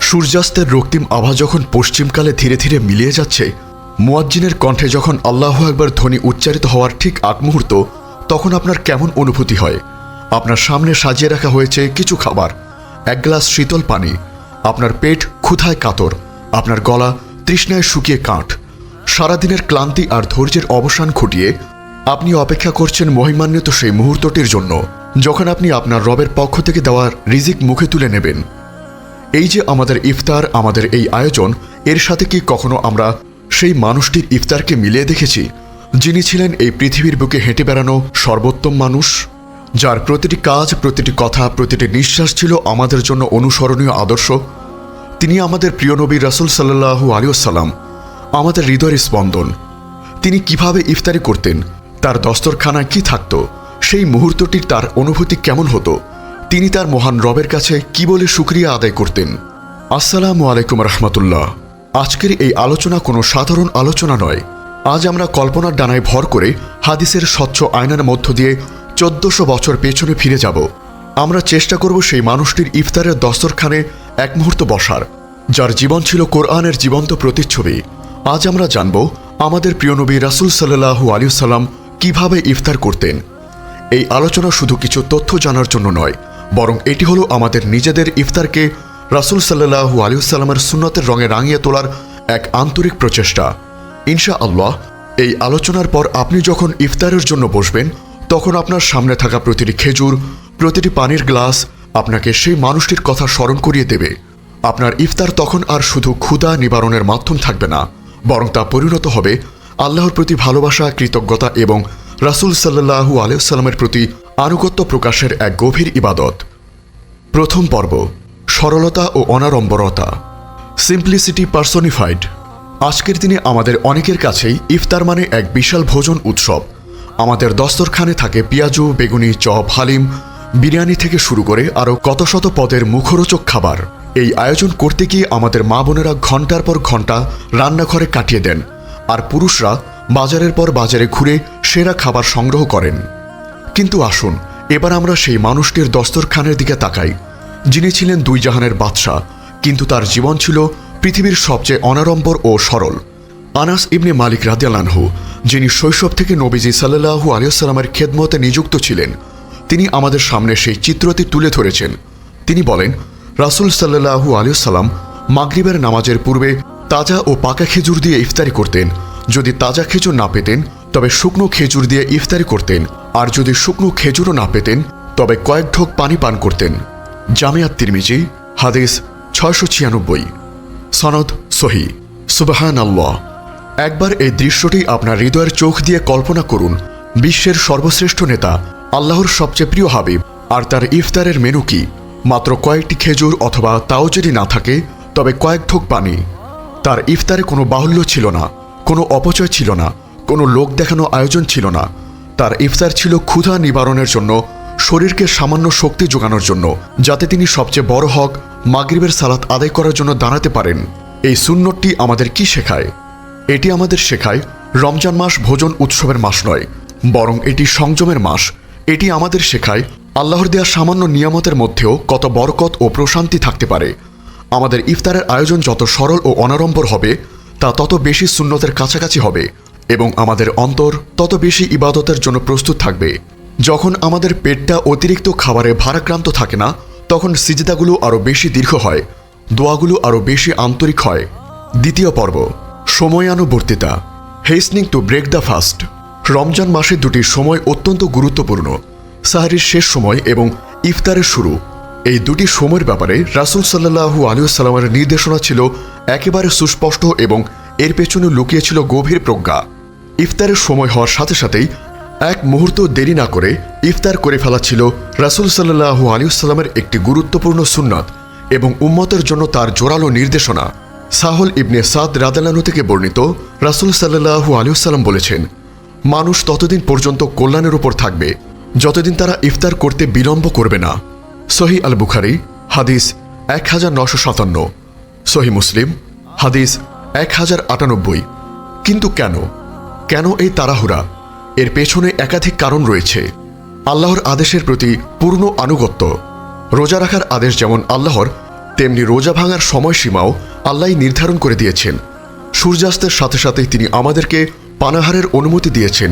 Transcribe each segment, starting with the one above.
সূর্যাস্তের রক্তিম আভা যখন পশ্চিমকালে ধীরে ধীরে মিলিয়ে যাচ্ছে, মুয়াজ্জিনের কণ্ঠে যখন আল্লাহু আকবার ধ্বনি উচ্চারিত হওয়ার ঠিক আগ মুহূর্ত, তখন আপনার কেমন অনুভূতি হয়? আপনার সামনে সাজিয়ে রাখা হয়েছে কিছু খাবার, এক গ্লাস শীতল পানি, আপনার পেট ক্ষুধায় কাতর, আপনার গলা তৃষ্ণায় শুকিয়ে কাঠ। সারাদিনের ক্লান্তি আর ধৈর্যের অবসান ঘটিয়ে আপনি অপেক্ষা করছেন মহিমান্বিত সেই মুহূর্তটির জন্য, যখন আপনি আপনার রবের পক্ষ থেকে দেওয়ার রিজিক মুখে তুলে নেবেন। এই যে আমাদের ইফতার, আমাদের এই আয়োজন, এর সাথে কি কখনো আমরা সেই মানুষটির ইফতারকে মিলিয়ে দেখেছি, যিনি ছিলেন এই পৃথিবীর বুকে হেঁটে বেড়ানো সর্বোত্তম মানুষ, যার প্রতিটি কাজ, প্রতিটি কথা, প্রতিটি নিঃশ্বাস ছিল আমাদের জন্য অনুসরণীয় আদর্শ? তিনি আমাদের প্রিয় নবী রাসূল সাল্লাল্লাহু আলাইহি ওয়াসাল্লাম, আমাদের হৃদয়ের স্পন্দন। তিনি কিভাবে ইফতারি করতেন, তার দস্তরখানায় কি থাকত, সেই মুহূর্তটির তার অনুভূতি কেমন হতো, তিনি তার মহান রবের কাছে কি বলে শুকরিয়া আদায় করতেন। আসসালামু আলাইকুম রহমতুল্লাহ। আজকের এই আলোচনা কোনো সাধারণ আলোচনা নয়। আজ আমরা কল্পনার ডানায় ভর করে হাদিসের স্বচ্ছ আয়নার মধ্য দিয়ে 1400 বছর পেছনে ফিরে যাব। আমরা চেষ্টা করব সেই মানুষটির ইফতারের দস্তরখানে এক মুহূর্ত বসার, যার জীবন ছিল কোরআনের জীবন্ত প্রতিচ্ছবি। আজ আমরা জানব আমাদের প্রিয় নবী রাসূল সাল্লাল্লাহু আলাইহি ওয়াসাল্লাম কিভাবে ইফতার করতেন। এই আলোচনা শুধু কিছু তথ্য জানার জন্য নয়, বরং এটি হলো আমাদের নিজেদের ইফতারকে রাসূল সাল্লাল্লাহু আলাইহি ওয়াসাল্লামের সুন্নতের রঙে রাঙিয়ে তোলার এক আন্তরিক প্রচেষ্টা। ইনশাআল্লাহ এই আলোচনার পর আপনি যখন ইফতারের জন্য বসবেন, তখন আপনার সামনে থাকা প্রতিটি খেজুর, প্রতিটি পানির গ্লাস আপনাকে সেই মানুষটির কথা স্মরণ করিয়ে দেবে। আপনার ইফতার তখন আর শুধু ক্ষুধা নিবারণের মাধ্যম থাকবে না, বরং তা পরিণত হবে আল্লাহর প্রতি ভালোবাসা, কৃতজ্ঞতা এবং রাসূল সাল্লাল্লাহু আলাইহি ওয়াসাল্লামের প্রতি আনুগত্য প্রকাশের এক গভীর ইবাদত। প্রথম পর্ব, সরলতা ও অনাড়ম্বরতা, সিম্পলিসিটি পার্সনিফাইড। আজকের দিনে আমাদের অনেকের কাছেই ইফতার মানে এক বিশাল ভোজন উৎসব। আমাদের দস্তরখানে থাকে পেঁয়াজু, বেগুনি, চপ, হালিম, বিরিয়ানি থেকে শুরু করে আরও কত শত পদের মুখরোচক খাবার। এই আয়োজন করতে গিয়ে আমাদের মা বোনেরা ঘন্টার পর ঘন্টা রান্নাঘরে কাটিয়ে দেন, আর পুরুষরা বাজারের পর বাজারে ঘুরে সেরা খাবার সংগ্রহ করেন। কিন্তু আসুন এবার আমরা সেই মানুষটির দস্তরখানের দিকে তাকাই, যিনি ছিলেন দুই জাহানের বাদশাহ, কিন্তু তার জীবন ছিল পৃথিবীর সবচেয়ে অনাড়ম্বর ও সরল। আনাস ইবনে মালিক রাদিয়াল্লাহু আনহু, যিনি শৈশব থেকে নবীজি সাল্লাল্লাহু আলাইহি ওয়াসাল্লামের খেদমতে নিযুক্ত ছিলেন, তিনি আমাদের সামনে সেই চিত্রটি তুলে ধরেছেন। তিনি বলেন, রাসূল সাল্লাল্লাহু আলাইহি ওয়াসাল্লাম মাগরিবের নামাজের পূর্বে তাজা ও পাকা খেজুর দিয়ে ইফতারি করতেন। যদি তাজা খেজুর না পেতেন তবে শুকনো খেজুর দিয়ে ইফতারি করতেন, আর যদি শুকনো খেজুরও না পেতেন তবে কয়েক ঢোক পানি পান করতেন। জামিআত তিরমিজি, হাদিস 696, সনদ সহিহ। সুবহানাল্লাহ। একবার এই দৃশ্যটি আপনার হৃদয়ের চোখ দিয়ে কল্পনা করুন। বিশ্বের সর্বশ্রেষ্ঠ নেতা, আল্লাহর সবচেয়ে প্রিয় হাবিব, আর তার ইফতারের মেনু কি? মাত্র কয়েকটি খেজুর, অথবা তাও যদি না থাকে তবে কয়েক ঢোক পানি। তার ইফতারে কোনো বাহুল্য ছিল না, কোনো অপচয় ছিল না, কোনো লোক দেখানো আয়োজন ছিল না। তার ইফতার ছিল ক্ষুধা নিবারণের জন্য, শরীরকে সামান্য শক্তি যোগানোর জন্য, যাতে তিনি সবচেয়ে বড় হক মাগরিবের সালাত আদায় করার জন্য দাঁড়াতে পারেন। এই সুন্নতটি আমাদের কি শেখায়? এটি আমাদের শেখায় রমজান মাস ভোজন উৎসবের মাস নয়, বরং এটি সংযমের মাস। এটি আমাদের শেখায় আল্লাহর দেয়া সামান্য নিয়ামতের মধ্যেও কত বরকত ও প্রশান্তি থাকতে পারে। আমাদের ইফতারের আয়োজন যত সরল ও অনাড়ম্বর হবে, তা তত বেশি সুন্নতের কাছাকাছি হবে, এবং আমাদের অন্তর তত বেশি ইবাদতের জন্য প্রস্তুত থাকবে। যখন আমাদের পেটটা অতিরিক্ত খাবারে ভারাক্রান্ত থাকে না, তখন সিজদাগুলো আরও বেশি দীর্ঘ হয়, দোয়াগুলো আরও বেশি আন্তরিক হয়। দ্বিতীয় পর্ব, সময়ানুবর্তিতা, hastening to break the fast. Ramzan মাসে দুটি সময় অত্যন্ত গুরুত্বপূর্ণ, সাহরির শেষ সময় এবং ইফতারের শুরু। এই দুটি সময়ের ব্যাপারে রাসূল সাল্লাল্লাহু আলাইহি ওয়াসাল্লামের নির্দেশনা ছিল একেবারে সুস্পষ্ট, এবং এর পেছনে লুকিয়ে ছিল গভীর প্রজ্ঞা। ইফতারের সময় হওয়ার সাথে সাথেই এক মুহূর্ত দেরি না করে ইফতার করে ফেলা ছিল রাসূল সাল্লাল্লাহু আলাইহি ওয়াসাল্লামের একটি গুরুত্বপূর্ণ সুন্নাত এবং উম্মতের জন্য তার জোরালো নির্দেশনা। সাহল ইবনে সাদ রাদিয়াল্লাহু আনহু থেকে বর্ণিত, রাসূল সাল্লাল্লাহু আলাইহি ওয়াসাল্লাম বলেছেন, মানুষ ততদিন পর্যন্ত কল্যাণের উপর থাকবে যতদিন তারা ইফতার করতে বিলম্ব করবে না। সহিহ আল বুখারী, হাদিস 1957, সহিহ মুসলিম, হাদিস 1098। কিন্তু কেন এই তাড়াহুড়া? এর পেছনে একাধিক কারণ রয়েছে। আল্লাহর আদেশের প্রতি পূর্ণ আনুগত্য। রোজা রাখার আদেশ যেমন আল্লাহর, তেমনি রোজা ভাঙার সময়সীমাও আল্লাহ নির্ধারণ করে দিয়েছেন। সূর্যাস্তের সাথে সাথেই তিনি আমাদেরকে পানাহারের অনুমতি দিয়েছেন।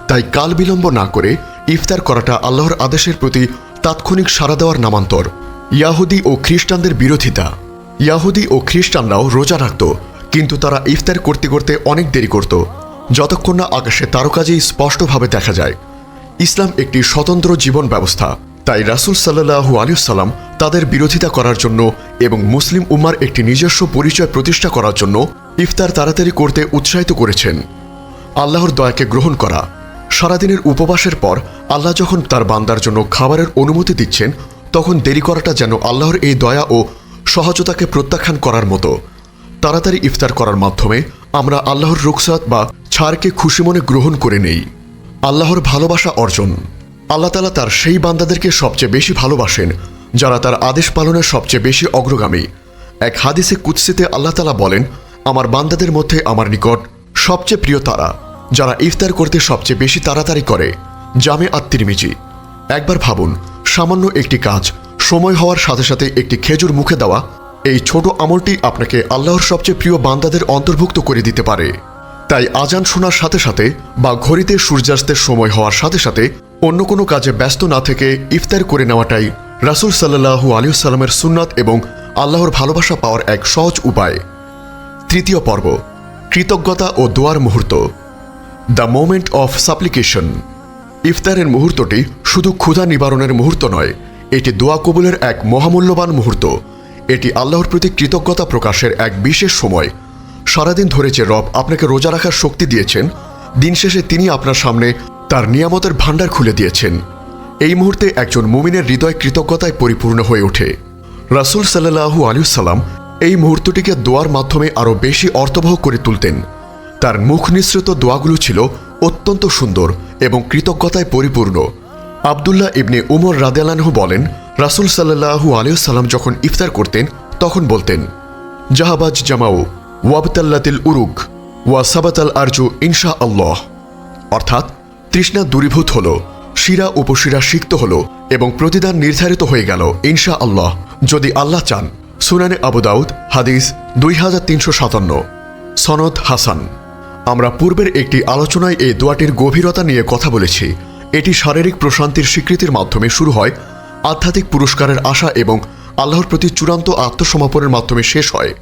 তাই কাল বিলম্ব না করে ইফতার করাটা আল্লাহর আদেশের প্রতি তাৎক্ষণিক সাড়া দেওয়ার নামান্তর। ইয়াহুদি ও খ্রিস্টানদের বিরোধিতা। ইয়াহুদি ও খ্রিস্টানরাও রোজা রাখত, কিন্তু তারা ইফতার করতে করতে অনেক দেরি করত, যতক্ষণ না আকাশে তারকাজি স্পষ্টভাবে দেখা যায়। ইসলাম একটি স্বতন্ত্র জীবন ব্যবস্থা। তাই রাসূল সাল্লাল্লাহু আলাইহি ওয়াসাল্লাম তাদের বিরোধিতা করার জন্য এবং মুসলিম উম্মার একটি নিজস্ব পরিচয় প্রতিষ্ঠা করার জন্য ইফতার তাড়াতাড়ি করতে উৎসাহিত করেছেন। আল্লাহর দয়াকে গ্রহণ করা। সারাদিনের উপবাসের পর আল্লাহ যখন তার বান্দার জন্য খাবারের অনুমতি দিচ্ছেন, তখন দেরি করাটা যেন আল্লাহর এই দয়া ও সহজতাকে প্রত্যাখ্যান করার মতো। তাড়াতাড়ি ইফতার করার মাধ্যমে আমরা আল্লাহর রুখসাত বা ছাড়কে খুশি মনে গ্রহণ করে নেই। আল্লাহর ভালোবাসা অর্জন। আল্লাহ তাআলা তার সেই বান্দাদেরকে সবচেয়ে বেশি ভালোবাসেন যারা তার আদেশ পালনের সবচেয়ে বেশি অগ্রগামী। এক হাদিসে কুদসিতে আল্লাহ তাআলা বলেন, আমার বান্দাদের মধ্যে আমার নিকট সবচেয়ে প্রিয় তারা যারা ইফতার করতে সবচেয়ে বেশি তাড়াতাড়ি করে। জামে আত-তিরমিজি। একবার ভাবুন, সামান্য একটি কাজ সময় হওয়ার সাথে সাথে একটি খেজুর মুখে দেওয়া, এই ছোট আমলটি আপনাকে আল্লাহর সবচেয়ে প্রিয় বান্দাদের অন্তর্ভুক্ত করে দিতে পারে। তাই আজান শোনার সাথে সাথে বা ঘড়িতে সূর্যাস্তের সময় হওয়ার সাথে সাথে অন্য কোনো কাজে ব্যস্ত না থেকে ইফতার করে নেওয়াটাই রাসূল সাল্লাল্লাহু আলাইহি ওয়াসাল্লামের সুন্নাত এবং আল্লাহর ভালোবাসা পাওয়ার এক সহজ উপায়। তৃতীয় পর্ব, কৃতজ্ঞতা ও দোয়ার মুহূর্ত। The moment of সাপ্লিকেশন। ইফতারের মুহূর্তটি শুধু ক্ষুধা নিবারণের মুহূর্ত নয়, এটি দোয়া কবুলের এক মহামূল্যবান মুহূর্ত। এটি আল্লাহর প্রতি কৃতজ্ঞতা প্রকাশের এক বিশেষ সময়। সারাদিন ধরে যে রব আপনাকে রোজা রাখার শক্তি দিয়েছেন, দিন শেষে তিনি আপনার সামনে তার নিয়ামতের ভাণ্ডার খুলে দিয়েছেন। এই মুহূর্তে একজন মুমিনের হৃদয় কৃতজ্ঞতায় পরিপূর্ণ হয়ে ওঠে। রাসূল সাল্লাল্লাহু আলাইহি ওয়াসাল্লাম এই মুহূর্তটিকে দোয়ার মাধ্যমে আরও বেশি অর্থবহ করে তুলতেন। তার মুখ নিঃসৃত দোয়াগুলো ছিল অত্যন্ত সুন্দর এবং কৃতজ্ঞতায় পরিপূর্ণ। আবদুল্লাহ ইবনে উমর রাদিয়াল্লাহু আনহু বলেন, রাসূল সাল্লাল্লাহু আলাইহি ওয়াসাল্লাম যখন ইফতার করতেন তখন বলতেন, জাহাবাজ জামাউ ওয়াবতাল্লাতিল উরুক ওয়া সাবাতাল আরজু ইনশাআল্লাহ। অর্থাৎ তৃষ্ণা দূরীভূত হল, শিরা উপশিরা সিক্ত হল এবং প্রতিদান নির্ধারিত হয়ে গেল ইনশাআল্লাহ, যদি আল্লাহ চান। সুনানে আবু দাউদ, হাদিস 2357, সনদ হাসান। আমরা পূর্বের একটি আলোচনায় এই দোয়াটির গভীরতা নিয়ে কথা বলেছি। এটি শারীরিক প্রশান্তির স্বীকৃতির মাধ্যমে শুরু হয়, আধ্যাত্মিক পুরস্কারের আশা এবং আল্লাহর প্রতি চূড়ান্ত আত্মসমর্পণের মাধ্যমে শেষ হয়।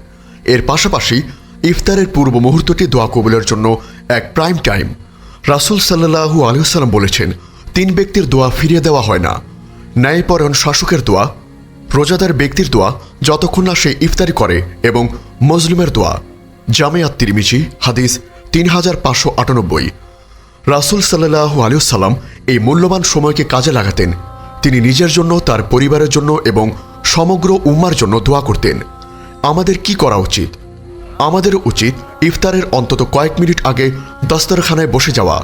এর পাশাপাশি ইফতারের পূর্ব মুহূর্তটি দোয়া কবুলের জন্য এক প্রাইম টাইম। রাসূল সাল্লাল্লাহু আলাইহি ওয়াসাল্লাম বলেছেন, 3 ব্যক্তির দোয়া ফিরিয়ে দেওয়া হয় না: ন্যায়পরায়ণ শাসকের দোয়া, রোজাদার ব্যক্তির দোয়া যতক্ষণ না সে ইফতারি করে, এবং মজলুমের দোয়া। জামে আত-তিরমিজি, হাদিস 3598। রাসূল সাল্লাল্লাহু আলাইহি ওয়াসাল্লাম এই মূল্যবান সময়কে কাজে লাগাতেন। তিনি নিজের জন্য, তার পরিবারের জন্য এবং সমগ্র উম্মার জন্য দোয়া করতেন। আমাদের কি করা উচিত? আমাদের উচিত ইফতারের অন্তত কয়েক মিনিট আগে দস্তরখানায় বসে যাওয়া।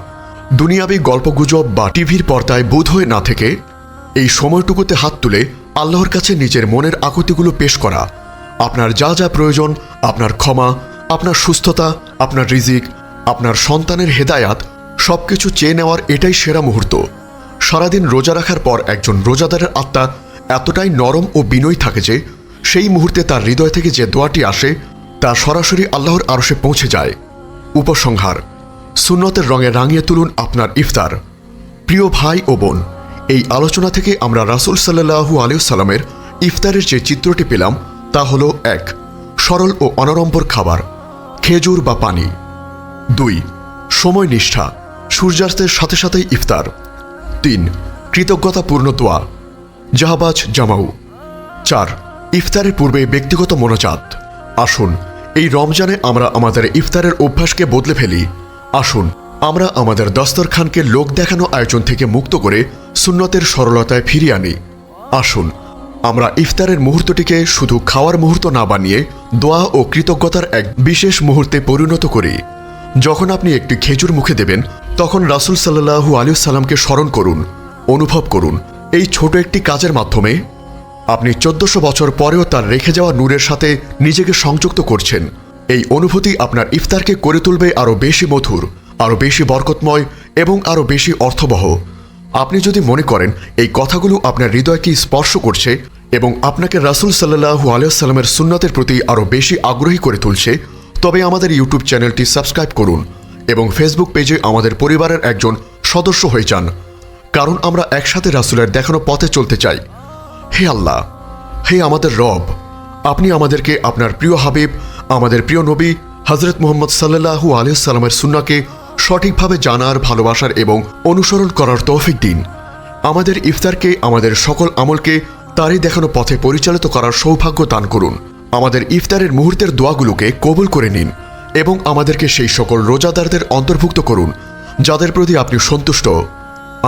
দুনিয়াবি গল্পগুজব বা টিভির পর্দায় বোধ হয়ে না থেকে এই সময়টুকুতে হাত তুলে আল্লাহর কাছে নিজের মনের আকুতিগুলো পেশ করা। আপনার যা যা প্রয়োজন, আপনার ক্ষমা, আপনার সুস্থতা, আপনার রিজিক, আপনার সন্তানের হেদায়াত, সবকিছু চেয়ে নেওয়ার এটাই সেরা মুহূর্ত। সারাদিন রোজা রাখার পর একজন রোজাদারের আত্মা এতটাই নরম ও বিনয়ী থাকে যে সেই মুহূর্তে তার হৃদয় থেকে যে দোয়াটি আসে তা সরাসরি আল্লাহর আরশে পৌঁছে যায়। উপসংহার: সুন্নতের রঙে রাঙিয়ে তুলুন আপনার ইফতার। প্রিয় ভাই ও বোন, এই আলোচনা থেকে আমরা রাসূল সাল্লাল্লাহু আলাইহি ওয়াসাল্লামের ইফতারের যে চিত্রটি পেলাম তা হলো: 1. সরল ও অনাড়ম্বর খাবার, খেজুর বা পানি। 2. সময় নিষ্ঠা, সূর্যাস্তের সাথে সাথেই ইফতার। 3. কৃতজ্ঞতাপূর্ণ দোয়া, জাহাবাজ জামাউ। 4. ইফতারের পূর্বে ব্যক্তিগত মোনাজাত। আসুন এই রমজানে আমরা আমাদের ইফতারের অভ্যাসকে বদলে ফেলি। আসুন আমরা আমাদের দস্তরখানকে লোক দেখানো আয়োজন থেকে মুক্ত করে সুন্নতের সরলতায় ফিরিয়ে আনি। আসুন আমরা ইফতারের মুহূর্তটিকে শুধু খাওয়ার মুহূর্ত না বানিয়ে দোয়া ও কৃতজ্ঞতার এক বিশেষ মুহূর্তে পরিণত করি। যখন আপনি একটি খেজুর মুখে দেবেন, তখন রাসূল সাল্লাল্লাহু আলাইহি ওয়াসাল্লামকে স্মরণ করুন, অনুভব করুন এই ছোট একটি কাজের মাধ্যমে আপনি 1400 বছর পরেও তার রেখে যাওয়া নূরের সাথে নিজেকে সংযুক্ত করছেন। এই অনুভূতি আপনার ইফতারকে করে তুলবে আরও বেশি মধুর, আরও বেশি বরকতময় এবং আরও বেশি অর্থবহ। আপনি যদি মনে করেন এই কথাগুলো আপনার হৃদয়কে স্পর্শ করছে এবং আপনাকে রাসূল সাল্লাল্লাহু আলাইহি ওয়াসাল্লামের সুন্নাতের প্রতি আরও বেশি আগ্রহী করে তুলছে, তবে আমাদের ইউটিউব চ্যানেলটি সাবস্ক্রাইব করুন এবং ফেসবুক পেজে আমাদের পরিবারের একজন সদস্য হয়ে যান, কারণ আমরা একসাথে রাসূলের দেখানো পথে চলতে চাই। হে আল্লাহ, হে আমাদের রব, আপনি আমাদেরকে আপনার প্রিয় হাবিব, আমাদের প্রিয় নবী হযরত মুহাম্মদ সাল্লাল্লাহু আলাইহি ওয়াসাল্লামের সুন্নাহকে সঠিকভাবে জানার, ভালোবাসার এবং অনুসরণ করার তৌফিক দিন। আমাদের ইফতারকে, আমাদের সকল আমলকে তারই দেখানো পথে পরিচালিত করার সৌভাগ্য দান করুন। আমাদের ইফতারের মুহূর্তের দোয়াগুলোকে কবুল করে নিন এবং আমাদেরকে সেই সকল রোজাদারদের অন্তর্ভুক্ত করুন যাদের প্রতি আপনি সন্তুষ্ট।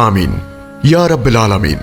আমিন ইয়া রাব্বিল আলামিন।